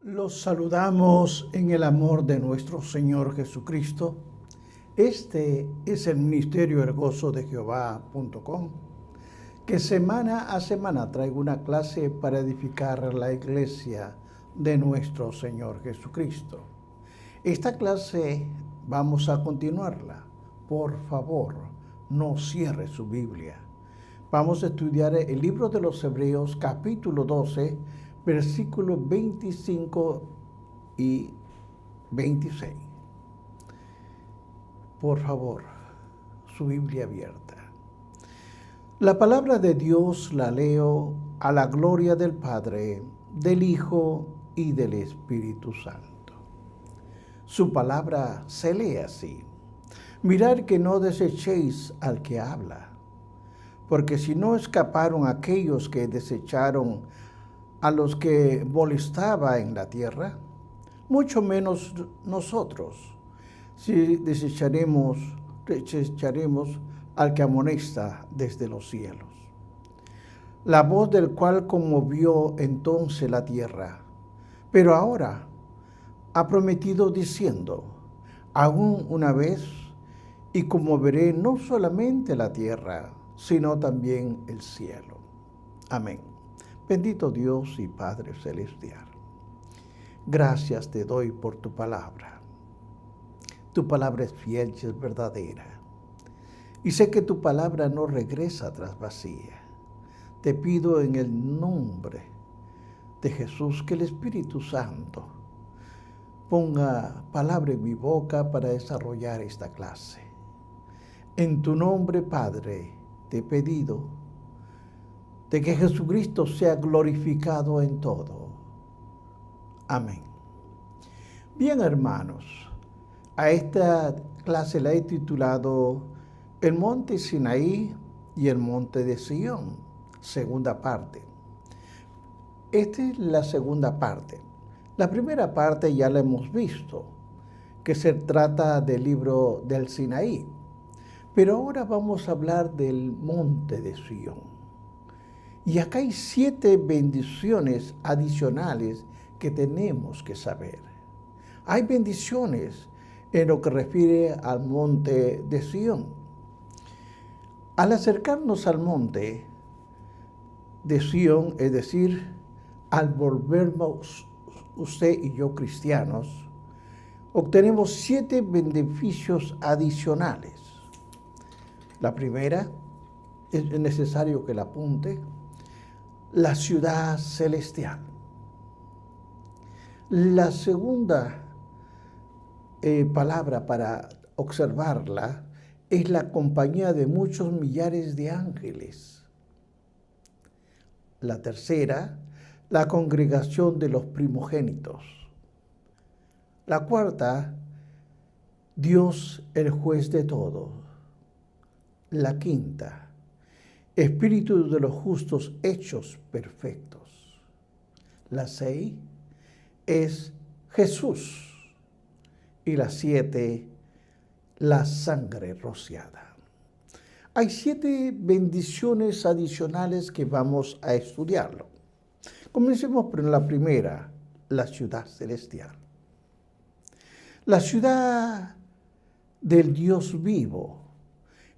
Los saludamos en el amor de nuestro Señor Jesucristo. Este es el Ministerio El Gozo de Jehová.com, que semana a semana traigo una clase para edificar la iglesia de nuestro Señor Jesucristo. Esta clase vamos a continuarla. Por favor, no cierre su Biblia. Vamos a estudiar el libro de los Hebreos, capítulo 12, versículos 25 y 26. Por favor, su Biblia abierta. La palabra de Dios la leo a la gloria del Padre, del Hijo y del Espíritu Santo. Su palabra se lee así: mirad que no desechéis al que habla, porque si no escaparon aquellos que desecharon a los que molestaba en la tierra, mucho menos nosotros, si desecharemos al que amonesta desde los cielos. La voz del cual conmovió entonces la tierra, pero ahora ha prometido diciendo: aún una vez, y conmoveré no solamente la tierra, sino también el cielo. Amén. Bendito Dios y Padre Celestial, gracias te doy por tu palabra. Tu palabra es fiel y es verdadera. Y sé que tu palabra no regresa tras vacía. Te pido en el nombre de Jesús que el Espíritu Santo ponga palabra en mi boca para desarrollar esta clase. En tu nombre, Padre, te he pedido de que Jesucristo sea glorificado en todo. Amén. Bien, hermanos, a esta clase la he titulado El monte Sinaí y el monte de Sión, segunda parte. Esta es la segunda parte. La primera parte ya la hemos visto, que se trata del libro del Sinaí. Pero ahora vamos a hablar del monte de Sión. Y acá hay 7 bendiciones adicionales que tenemos que saber. Hay bendiciones en lo que refiere al monte de Sión. Al acercarnos al monte de Sión, es decir, al volvernos usted y yo cristianos, obtenemos 7 beneficios adicionales. La primera, es necesario que la apunte: la ciudad celestial. La segunda palabra para observarla es la compañía de muchos millares de ángeles. La tercera, la congregación de los primogénitos. La cuarta, Dios el juez de todo. La quinta, espíritu de los justos hechos perfectos. La 6 es Jesús. Y la 7, la sangre rociada. Hay 7 bendiciones adicionales que vamos a estudiarlo. Comencemos por la primera, la ciudad celestial. La ciudad del Dios vivo,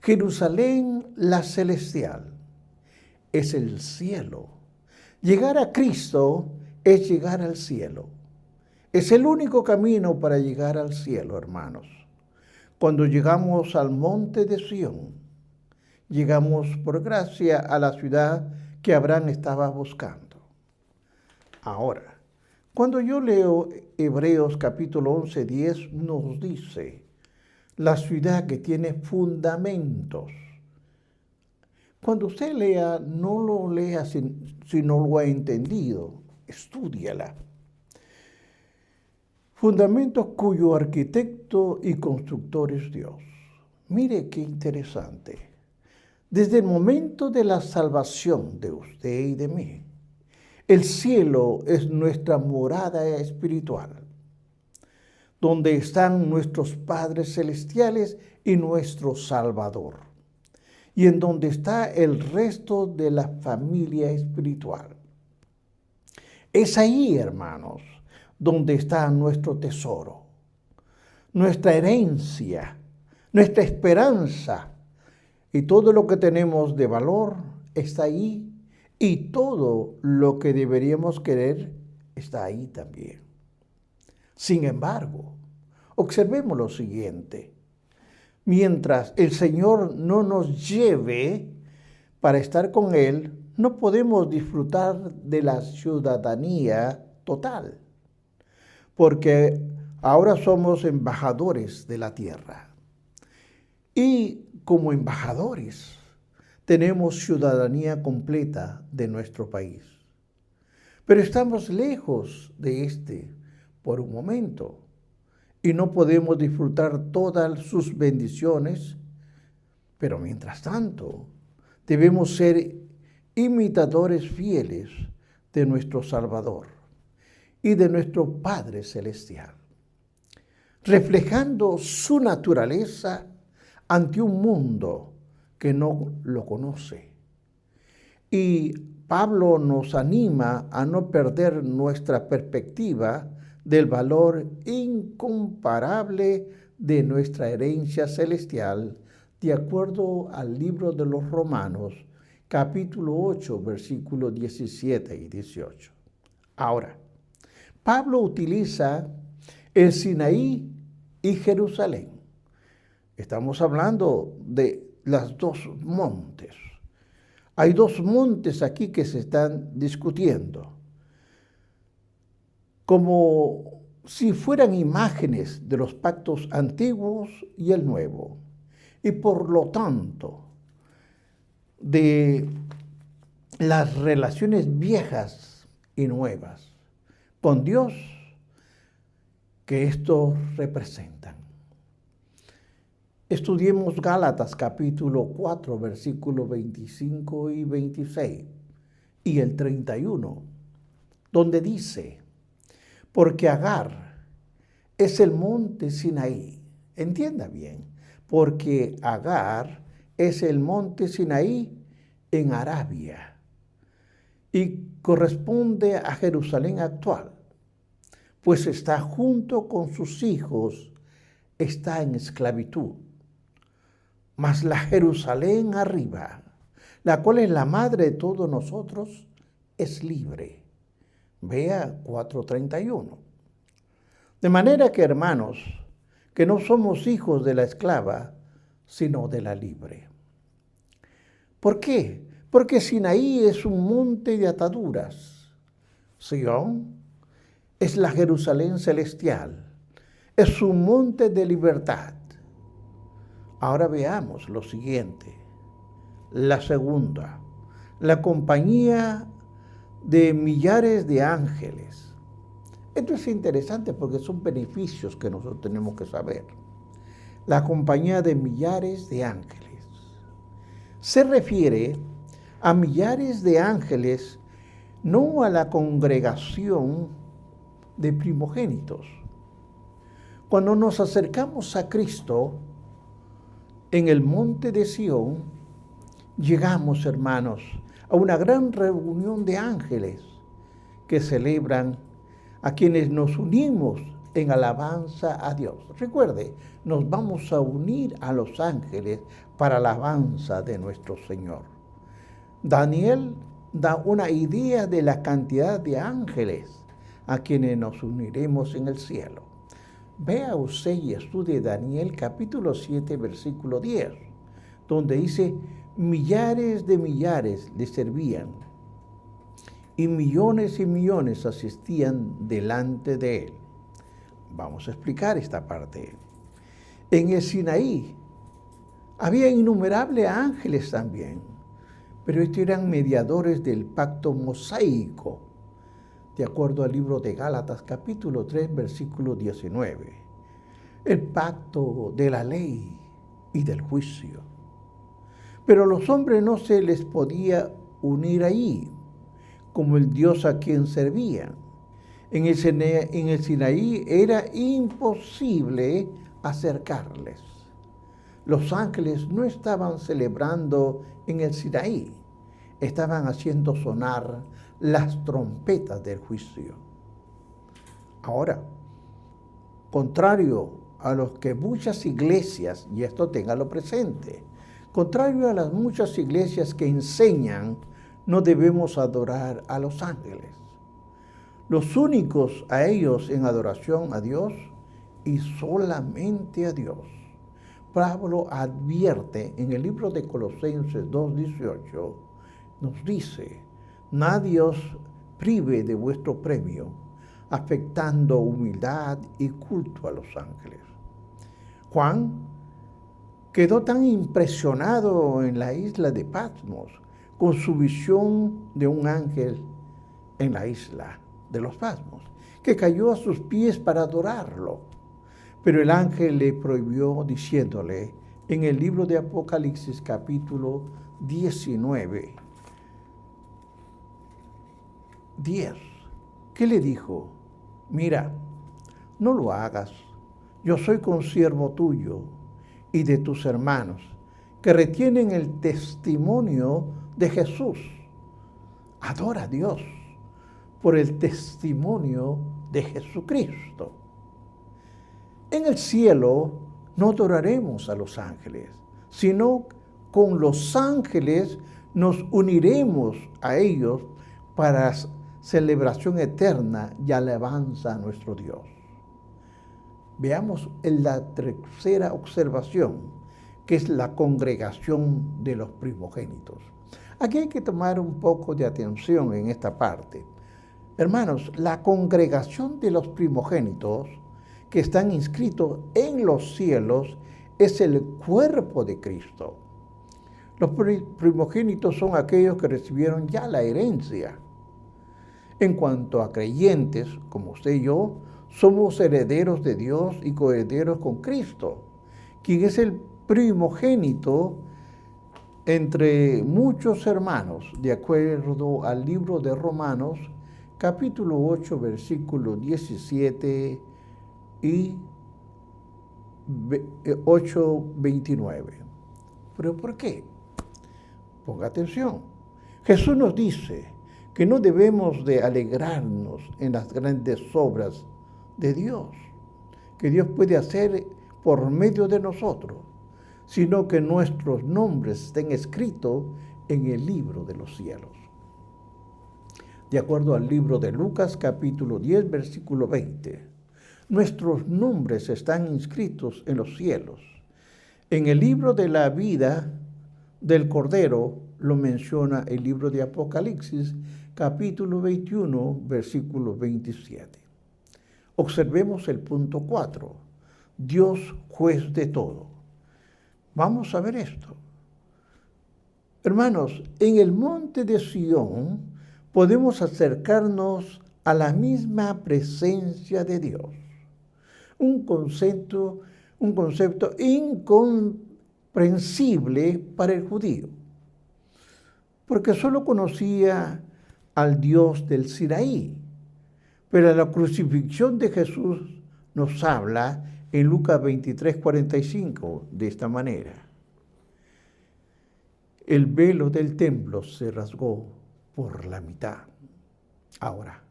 Jerusalén la celestial, es el cielo. Llegar a Cristo es llegar al cielo. Es el único camino para llegar al cielo, hermanos. Cuando llegamos al monte de Sión, llegamos por gracia a la ciudad que Abraham estaba buscando. Ahora, cuando yo leo Hebreos capítulo 11, 10, nos dice: la ciudad que tiene fundamentos. Cuando usted lea, no lo lea si no lo ha entendido, estúdiala. Fundamentos cuyo arquitecto y constructor es Dios. Mire qué interesante. Desde el momento de la salvación de usted y de mí, el cielo es nuestra morada espiritual, donde están nuestros padres celestiales y nuestro Salvador, y en donde está el resto de la familia espiritual. Es ahí, hermanos, donde está nuestro tesoro, nuestra herencia, nuestra esperanza. Y todo lo que tenemos de valor está ahí. Y todo lo que deberíamos querer está ahí también. Sin embargo, observemos lo siguiente. Mientras el Señor no nos lleve para estar con Él, no podemos disfrutar de la ciudadanía total, porque ahora somos embajadores de la tierra. Y como embajadores tenemos ciudadanía completa de nuestro país. Pero estamos lejos de este por un momento y no podemos disfrutar todas sus bendiciones. Pero mientras tanto, debemos ser imitadores fieles de nuestro Salvador y de nuestro Padre Celestial, reflejando su naturaleza ante un mundo que no lo conoce. Y Pablo nos anima a no perder nuestra perspectiva del valor incomparable de nuestra herencia celestial, de acuerdo al libro de los Romanos, capítulo 8, versículos 17 y 18. Ahora, Pablo utiliza el Sinaí y Jerusalén. Estamos hablando de los dos montes. Hay dos montes aquí que se están discutiendo, como si fueran imágenes de los pactos antiguos y el nuevo, y por lo tanto, de las relaciones viejas y nuevas con Dios que estos representan. Estudiemos Gálatas capítulo 4, versículos 25 y 26 y el 31, donde dice, porque Agar es el monte Sinaí. Entienda bien, porque Agar es el monte Sinaí en Arabia y corresponde a Jerusalén actual, pues está junto con sus hijos, está en esclavitud. Mas la Jerusalén arriba, la cual es la madre de todos nosotros, es libre. Vea 4:31. De manera que, hermanos, que no somos hijos de la esclava, sino de la libre. ¿Por qué? Porque Sinaí es un monte de ataduras. Sión es la Jerusalén celestial, es un monte de libertad. Ahora veamos lo siguiente. La segunda, la compañía de millares de ángeles. Esto es interesante porque son beneficios que nosotros tenemos que saber. La compañía de millares de ángeles. Se refiere a millares de ángeles, no a la congregación de primogénitos. Cuando nos acercamos a Cristo, en el monte de Sión, llegamos, hermanos, a una gran reunión de ángeles que celebran a quienes nos unimos en alabanza a Dios. Recuerde, nos vamos a unir a los ángeles para alabanza de nuestro Señor. Daniel da una idea de la cantidad de ángeles a quienes nos uniremos en el cielo. Vea usted y estudie Daniel capítulo 7, versículo 10, donde dice, millares de millares le servían y millones asistían delante de él. Vamos a explicar esta parte. En el Sinaí había innumerables ángeles también, pero estos eran mediadores del pacto mosaico, de acuerdo al libro de Gálatas, capítulo 3, versículo 19. El pacto de la ley y del juicio. Pero a los hombres no se les podía unir allí, como el Dios a quien servían. En el Sinaí era imposible acercarles. Los ángeles no estaban celebrando en el Sinaí, estaban haciendo sonar las trompetas del juicio. Ahora, contrario a los que muchas iglesias, y esto téngalo presente, contrario a las muchas iglesias que enseñan, no debemos adorar a los ángeles. Los únicos a ellos en adoración a Dios y solamente a Dios. Pablo advierte en el libro de Colosenses 2:18, nos dice, nadie os prive de vuestro premio, afectando humildad y culto a los ángeles. Juan quedó tan impresionado en la isla de Patmos con su visión de un ángel en la isla de los Patmos, que cayó a sus pies para adorarlo. Pero el ángel le prohibió diciéndole en el libro de Apocalipsis capítulo 19, 10, ¿qué le dijo? Mira, no lo hagas, yo soy consiervo tuyo y de tus hermanos, que retienen el testimonio de Jesús. Adora a Dios por el testimonio de Jesucristo. En el cielo no adoraremos a los ángeles, sino con los ángeles nos uniremos a ellos para celebración eterna y alabanza a nuestro Dios. Veamos en la tercera observación, que es la congregación de los primogénitos. Aquí hay que tomar un poco de atención en esta parte. Hermanos, la congregación de los primogénitos que están inscritos en los cielos es el cuerpo de Cristo. Los primogénitos son aquellos que recibieron ya la herencia. En cuanto a creyentes, como usted y yo, somos herederos de Dios y coherederos con Cristo, quien es el primogénito entre muchos hermanos, de acuerdo al libro de Romanos, capítulo 8, versículo 17 y 8:29. ¿Pero por qué? Ponga atención. Jesús nos dice que no debemos de alegrarnos en las grandes obras de Dios, que Dios puede hacer por medio de nosotros, sino que nuestros nombres estén escritos en el libro de los cielos. De acuerdo al libro de Lucas, capítulo 10, versículo 20, nuestros nombres están inscritos en los cielos. En el libro de la vida del Cordero lo menciona el libro de Apocalipsis, capítulo 21, versículo 27. Observemos el punto 4. Dios juez de todo. Vamos a ver esto. Hermanos, en el monte de Sión podemos acercarnos a la misma presencia de Dios. Un concepto incomprensible para el judío, porque solo conocía al Dios del Sinaí. Pero la crucifixión de Jesús nos habla en Lucas 23:45 de esta manera. El velo del templo se rasgó por la mitad. Ahora,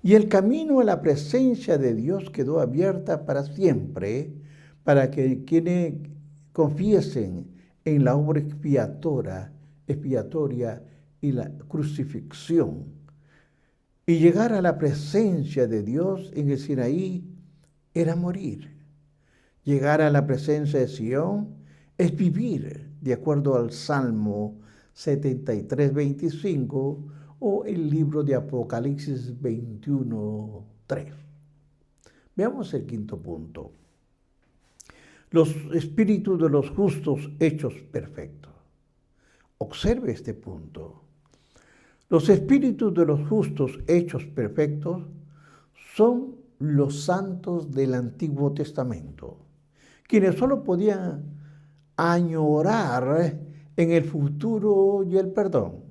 y el camino a la presencia de Dios quedó abierta para siempre, para que quienes confiesen en la obra expiatoria y la crucifixión, y llegar a la presencia de Dios en el Sinaí era morir. Llegar a la presencia de Sión es vivir, de acuerdo al Salmo 73:25 o el libro de Apocalipsis 21:3. Veamos el quinto punto. Los espíritus de los justos hechos perfectos. Observe este punto. Los espíritus de los justos hechos perfectos son los santos del Antiguo Testamento, quienes solo podían añorar en el futuro y el perdón,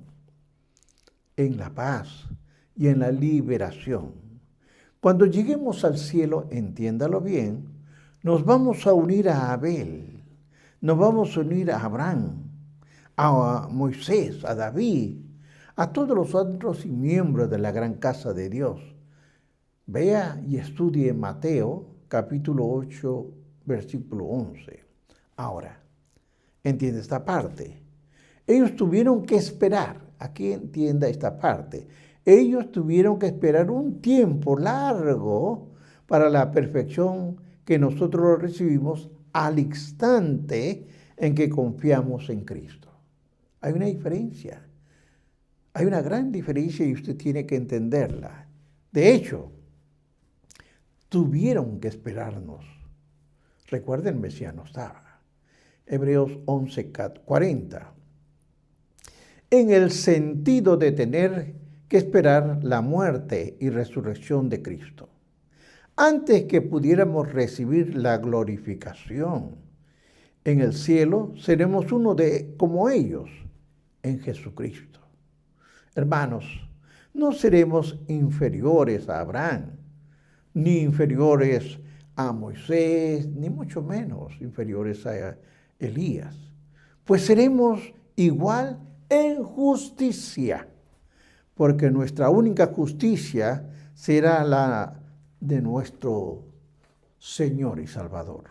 en la paz y en la liberación. Cuando lleguemos al cielo, entiéndalo bien, nos vamos a unir a Abel, nos vamos a unir a Abraham, a Moisés, a David, a todos los santos y miembros de la gran casa de Dios. Vea y estudie Mateo capítulo 8, versículo 11. Ahora, entiende esta parte. Ellos tuvieron que esperar. Aquí entienda esta parte. Ellos tuvieron que esperar un tiempo largo para la perfección que nosotros lo recibimos al instante en que confiamos en Cristo. Hay una diferencia. Hay una gran diferencia y usted tiene que entenderla. De hecho, tuvieron que esperarnos. Recuerden, el Mesías no estaba. Hebreos 11:40. En el sentido de tener que esperar la muerte y resurrección de Cristo, antes que pudiéramos recibir la glorificación. En el cielo seremos uno de como ellos, en Jesucristo. Hermanos, no seremos inferiores a Abraham, ni inferiores a Moisés, ni mucho menos inferiores a Elías, pues seremos igual en justicia, porque nuestra única justicia será la de nuestro Señor y Salvador.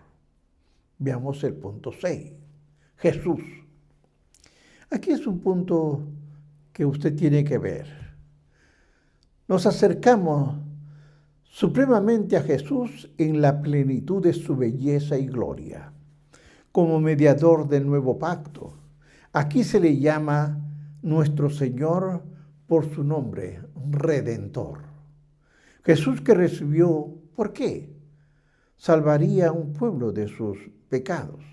Veamos el punto 6, Jesús. Aquí es un punto que usted tiene que ver. Nos acercamos supremamente a Jesús en la plenitud de su belleza y gloria, como mediador del nuevo pacto. Aquí se le llama nuestro Señor por su nombre, Redentor. Jesús que recibió, ¿por qué? Salvaría a un pueblo de sus pecados.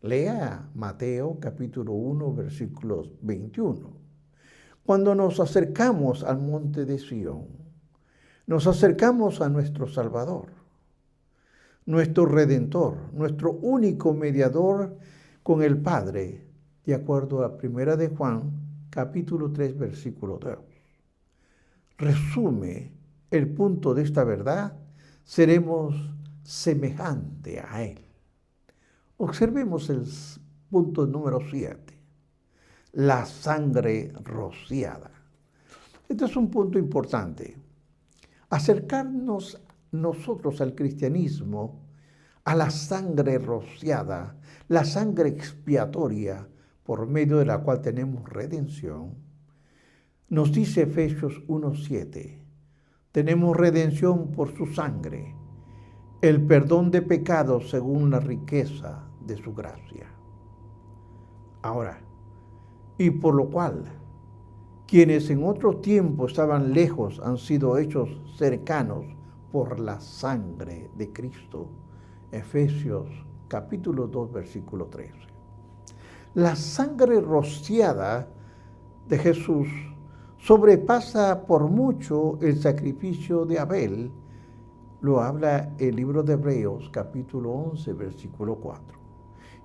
Lea Mateo capítulo 1, versículos 21. Cuando nos acercamos al monte de Sión, nos acercamos a nuestro Salvador, nuestro Redentor, nuestro único mediador con el Padre, de acuerdo a 1 de Juan, capítulo 3, versículo 2. Resume el punto de esta verdad, seremos semejante a Él. Observemos el punto número 7, la sangre rociada. Este es un punto importante. Acercarnos nosotros al cristianismo, a la sangre rociada, la sangre expiatoria por medio de la cual tenemos redención, nos dice Efesios 1:7, tenemos redención por su sangre, el perdón de pecados según la riqueza de su gracia. Ahora, y por lo cual, quienes en otro tiempo estaban lejos han sido hechos cercanos por la sangre de Cristo. Efesios capítulo 2, versículo 13. La sangre rociada de Jesús sobrepasa por mucho el sacrificio de Abel. Lo habla el libro de Hebreos capítulo 11, versículo 4.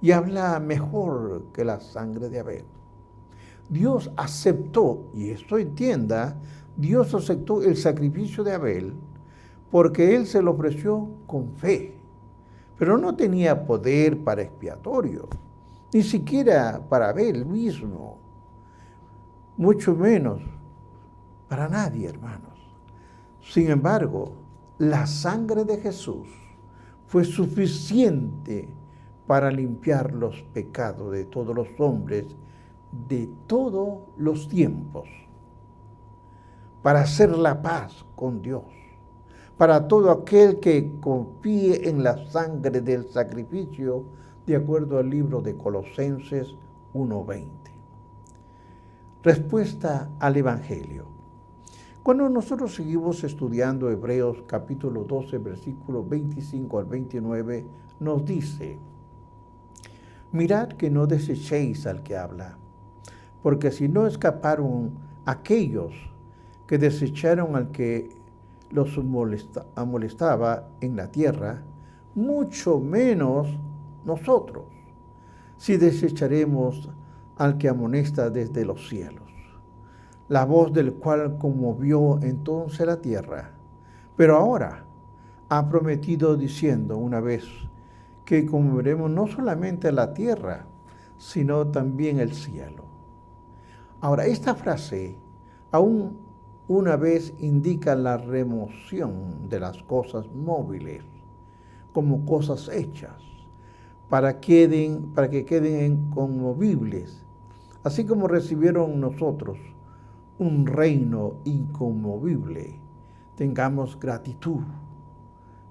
Y habla mejor que la sangre de Abel. Dios aceptó, y esto entienda, Dios aceptó el sacrificio de Abel porque Él se lo ofreció con fe, pero no tenía poder para expiatorio, ni siquiera para Abel mismo, mucho menos para nadie, hermanos. Sin embargo, la sangre de Jesús fue suficiente para limpiar los pecados de todos los hombres de todos los tiempos, para hacer la paz con Dios, para todo aquel que confíe en la sangre del sacrificio, de acuerdo al libro de Colosenses 1:20. Respuesta al Evangelio. Cuando nosotros seguimos estudiando Hebreos capítulo 12, versículos 25 al 29, nos dice, mirad que no desechéis al que habla, porque si no escaparon aquellos que desecharon al que los molestaba en la tierra, mucho menos nosotros, si desecharemos al que amonesta desde los cielos, la voz del cual conmovió entonces la tierra, pero ahora ha prometido diciendo una vez que conmoveremos no solamente la tierra, sino también el cielo. Ahora, esta frase aún una vez indica la remoción de las cosas móviles como cosas hechas para que queden inconmovibles, así como recibieron nosotros un reino inconmovible. Tengamos gratitud.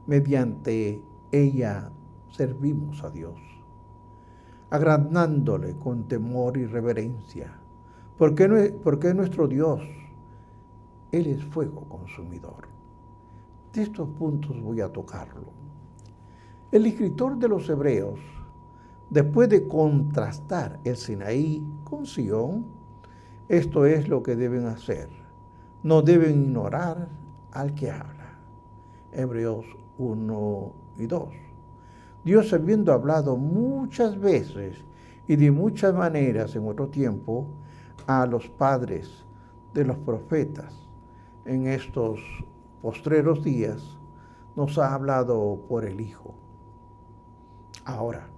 Mediante ella servimos a Dios, agradándole con temor y reverencia, porque nuestro Dios, Él es fuego consumidor. De estos puntos voy a tocarlo. El escritor de los Hebreos, después de contrastar el Sinaí con Sión, esto es lo que deben hacer. No deben ignorar al que habla. Hebreos 1 y 2. Dios, habiendo hablado muchas veces y de muchas maneras en otro tiempo a los padres de los profetas, en estos postreros días nos ha hablado por el Hijo. Ahora,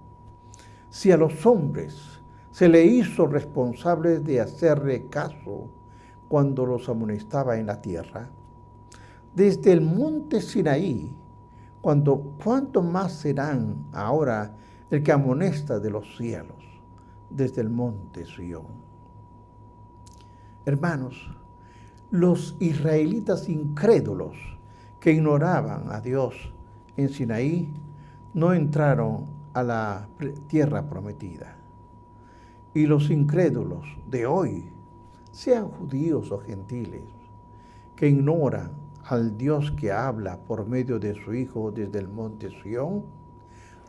si a los hombres se le hizo responsables de hacerle caso cuando los amonestaba en la tierra, desde el monte Sinaí, ¿cuánto más serán ahora el que amonesta de los cielos, desde el monte Sión? Hermanos, los israelitas incrédulos que ignoraban a Dios en Sinaí no entraron a la tierra prometida. Y los incrédulos de hoy, sean judíos o gentiles, que ignoran al Dios que habla por medio de su Hijo desde el monte Sión,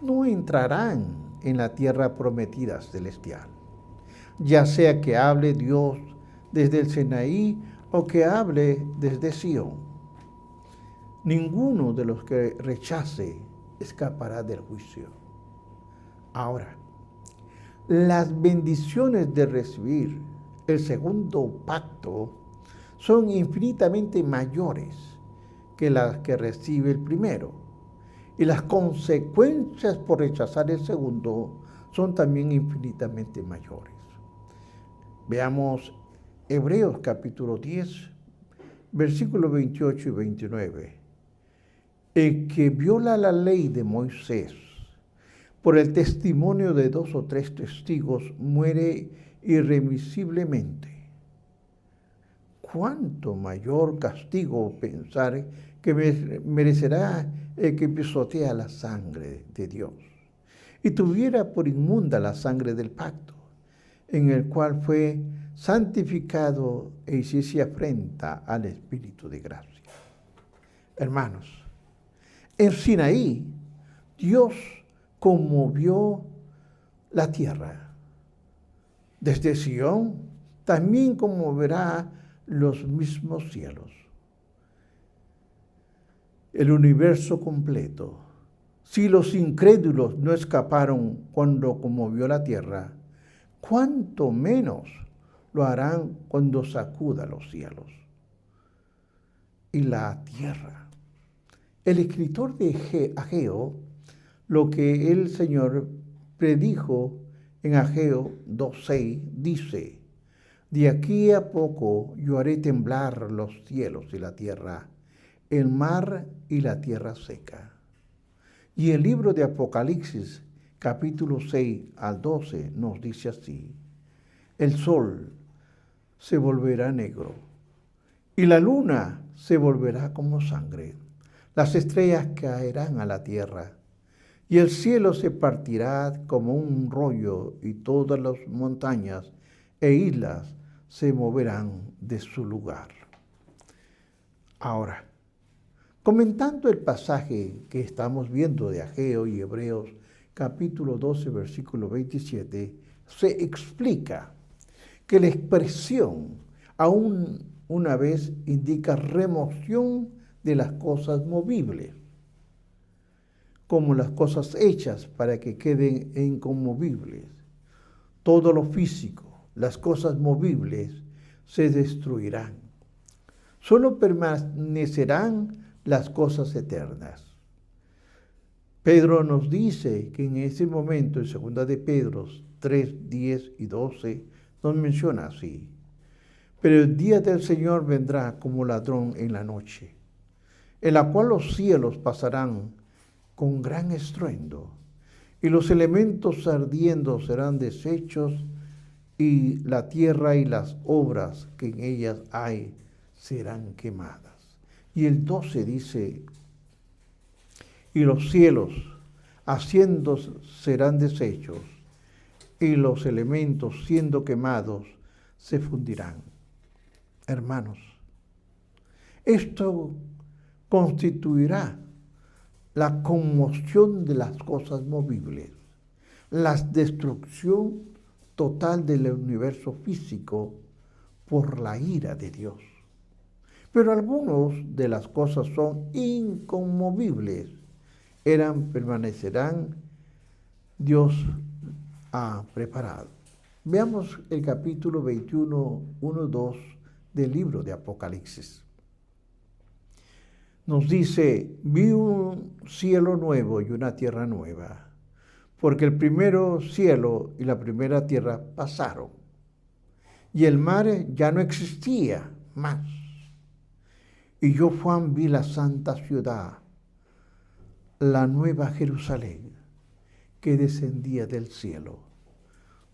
no entrarán en la tierra prometida celestial, ya sea que hable Dios desde el Sinaí o que hable desde Sión. Ninguno de los que rechace escapará del juicio. Ahora, las bendiciones de recibir el segundo pacto son infinitamente mayores que las que recibe el primero, y las consecuencias por rechazar el segundo son también infinitamente mayores. Veamos Hebreos capítulo 10, versículos 28 y 29. El que viola la ley de Moisés por el testimonio de 2 o 3 testigos muere irremisiblemente. ¿Cuánto mayor castigo pensar que merecerá el que pisotea la sangre de Dios y tuviera por inmunda la sangre del pacto, en el cual fue santificado e hiciese afrenta al Espíritu de gracia? Hermanos, en Sinaí, Dios conmovió la tierra. Desde Sión también conmoverá los mismos cielos. El universo completo. Si los incrédulos no escaparon cuando conmovió la tierra, ¿cuánto menos lo harán cuando sacuda los cielos y la tierra? El escritor de Ageo, lo que el Señor predijo en Ageo 2:6, dice: de aquí a poco yo haré temblar los cielos y la tierra, el mar y la tierra seca. Y el libro de Apocalipsis, capítulo 6 al 12, nos dice así: el sol se volverá negro y la luna se volverá como sangre. Las estrellas caerán a la tierra y el cielo se partirá como un rollo y todas las montañas e islas se moverán de su lugar. Ahora, comentando el pasaje que estamos viendo de Ageo y Hebreos, capítulo 12, versículo 27, se explica que la expresión aún una vez indica remoción de las cosas movibles, como las cosas hechas para que queden inconmovibles. Todo lo físico, las cosas movibles, se destruirán. Solo permanecerán las cosas eternas. Pedro nos dice que en ese momento, en 2 de Pedro 3, 10 y 12, nos menciona así: Pero el día del Señor vendrá como ladrón en la noche, en la cual los cielos pasarán con gran estruendo, y los elementos ardiendo serán deshechos, y la tierra y las obras que en ellas hay serán quemadas. Y el 12 dice, y los cielos haciendo serán deshechos, y los elementos siendo quemados se fundirán. Hermanos, esto constituirá la conmoción de las cosas movibles, la destrucción total del universo físico por la ira de Dios. Pero algunas de las cosas son inconmovibles, permanecerán, Dios ha preparado. Veamos el capítulo 21, 1, 2 del libro de Apocalipsis. Nos dice, vi un cielo nuevo y una tierra nueva, porque el primero cielo y la primera tierra pasaron, y el mar ya no existía más. Y yo, Juan, vi la santa ciudad, la nueva Jerusalén, que descendía del cielo,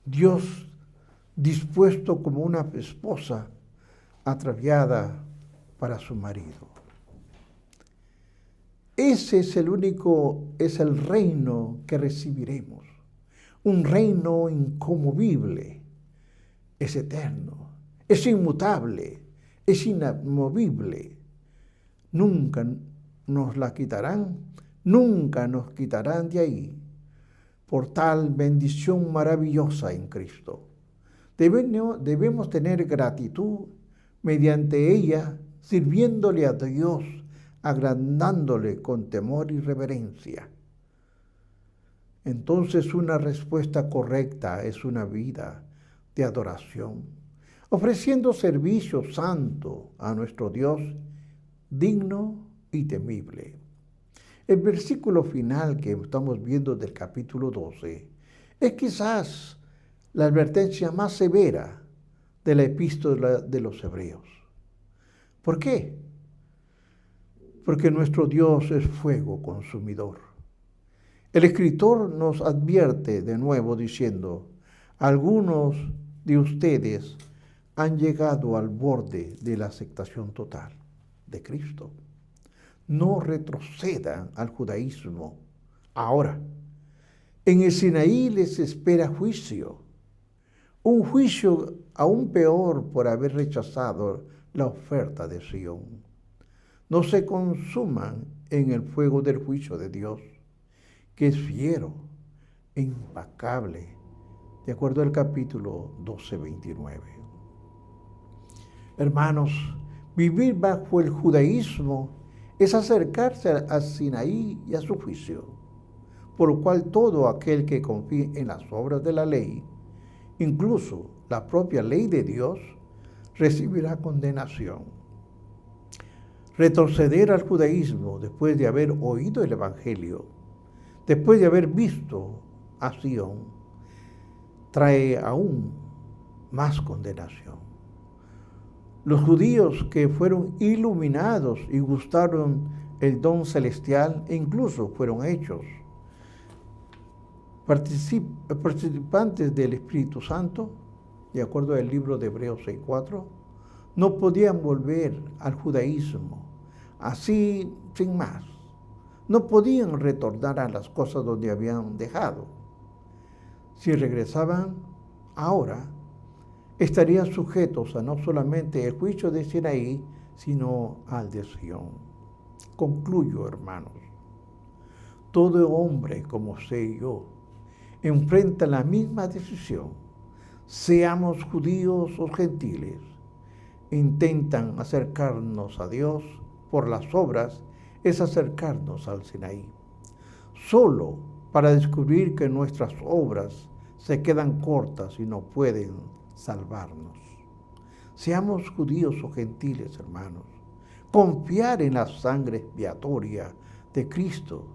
Dios dispuesto como una esposa ataviada para su marido. Ese es es el reino que recibiremos, un reino inconmovible, es eterno, es inmutable, es inamovible. Nunca nos la quitarán, nunca nos quitarán de ahí, por tal bendición maravillosa en Cristo. Debemos tener gratitud mediante ella, sirviéndole a Dios, agrandándole con temor y reverencia. Entonces una respuesta correcta es una vida de adoración, ofreciendo servicio santo a nuestro Dios, digno y temible. El versículo final que estamos viendo del capítulo 12 es quizás la advertencia más severa de la epístola de los Hebreos. ¿Por qué? Porque nuestro Dios es fuego consumidor. El escritor nos advierte de nuevo diciendo, algunos de ustedes han llegado al borde de la aceptación total de Cristo. No retrocedan al judaísmo. Ahora, en el Sinaí les espera juicio, un juicio aún peor por haber rechazado la oferta de Sión. No se consuman en el fuego del juicio de Dios, que es fiero e implacable, de acuerdo al capítulo 12, 29. Hermanos, vivir bajo el judaísmo es acercarse al Sinaí y a su juicio, por lo cual todo aquel que confíe en las obras de la ley, incluso la propia ley de Dios, recibirá condenación. Retroceder al judaísmo después de haber oído el Evangelio, después de haber visto a Sión, trae aún más condenación. Los judíos que fueron iluminados y gustaron el don celestial e incluso fueron hechos participantes del Espíritu Santo, de acuerdo al libro de Hebreos 6:4, no podían volver al judaísmo así sin más. No podían retornar a las cosas donde habían dejado. Si regresaban ahora, estarían sujetos a no solamente el juicio de Sinaí, sino al de Sión. Concluyo, hermanos. Todo hombre, como sé yo, enfrenta la misma decisión. Seamos judíos o gentiles, intentan acercarnos a Dios por las obras, es acercarnos al Sinaí. Solo para descubrir que nuestras obras se quedan cortas y no pueden salvarnos. Seamos judíos o gentiles, hermanos. Confiar en la sangre expiatoria de Cristo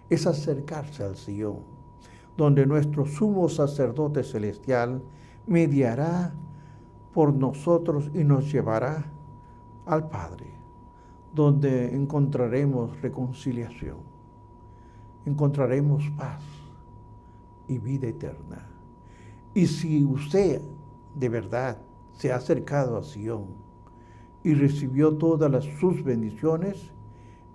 es acercarse al Sion, donde nuestro sumo sacerdote celestial mediará por nosotros y nos llevará al Padre, donde encontraremos reconciliación, encontraremos paz y vida eterna. Y si usted de verdad se ha acercado a Sion y recibió todas sus bendiciones,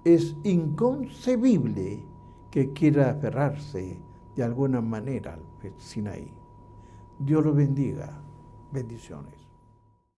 es inconcebible que quiera aferrarse de alguna manera al Sinaí. Dios lo bendiga. Bendiciones.